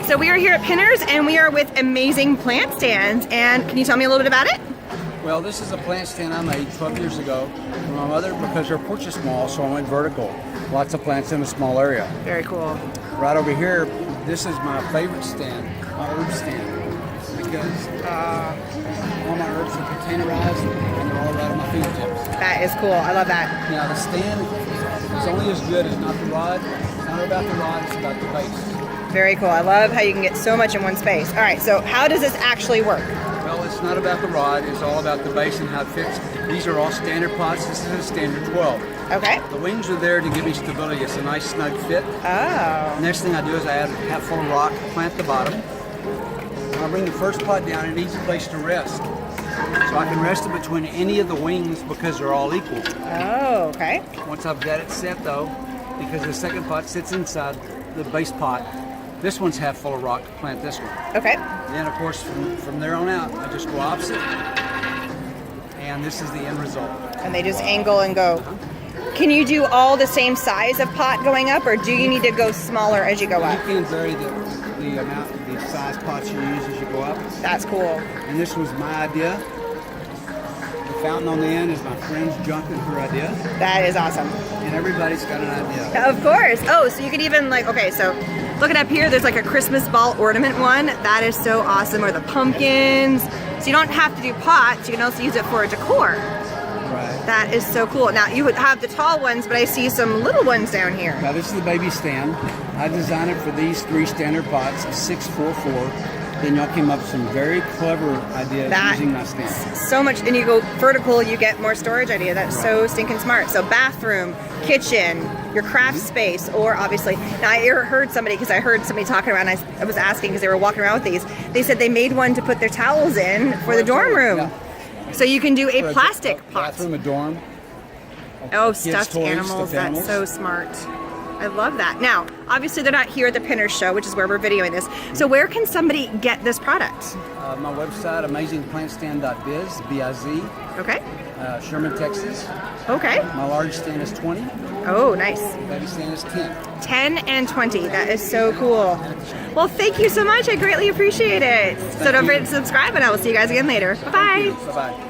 So we are here at Pinners and we are with amazing plant stands. And can you tell me a little bit about it? Well, this is a plant stand I made 12 years ago for my mother because her porch is small, so I went vertical. Lots of plants in a small area. Very cool. Right over here, this is my favorite stand, my herb stand, because all my herbs are containerized and they're all right at my fingertips. That is cool. I love that. Now, the stand is only as good as not the rod. It's not about the rod, it's about the base. Very cool. I love how you can get so much in one space. All right, so how does this actually work? Well, it's not about the rod, it's all about the base and how it fits. These are all standard pots. This is a standard 12. Okay. The wings are there to give me stability. It's a nice snug fit. Oh. Next thing I do is I add a half full of rock, plant the bottom. I'll bring the first pot down and it needs a place to rest. So I can rest it between any of the wings because they're all equal. Oh, okay. Once I've got it set though, because the second pot sits inside the base pot, this one's half full of rock, plant this one. Okay. Then of course from there on out, I just go opposite. And this is the end result. And they just angle and go. Can you do all the same size of pot going up, or do you need to go smaller as you go up? You can vary the amount, the size pots you use as you go up. That's cool. And this was my idea. The fountain on the end is my friend's junk and her idea. That is awesome. And everybody's got an idea. Of course. Oh, so you could even like, okay, so looking up here, there's like a Christmas ball ornament one. That is so awesome. Or the pumpkins. So you don't have to do pots. You can also use it for a decor. Right. That is so cool. Now you would have the tall ones, but I see some little ones down here. Now this is the baby stand. I designed it for these 3 standard pots, 6, 4, 4. Then y'all came up with some very clever ideas using my stand. So much, and you go vertical, you get more storage idea. That's so stinking smart. So bathroom, kitchen, your craft space, or obviously, now I heard somebody, because I heard somebody talking around, I was asking because they were walking around with these. They said they made one to put their towels in for the dorm room. Yeah. So you can do a plastic pot. Bathroom, a dorm. Oh, stuffed animals, that's so smart. I love that. Now, obviously they're not here at the Pinners show, which is where we're videoing this. So where can somebody get this product? My website, amazingplantstand.biz, B-I-Z. Okay. Sherman, Texas. Okay. My large stand is 20. Oh, nice. Baby stand is 10. 10 and 20. That is so cool. Well, thank you so much. I greatly appreciate it. So don't forget to subscribe, and I will see you guys again later. Bye-bye. Bye-bye.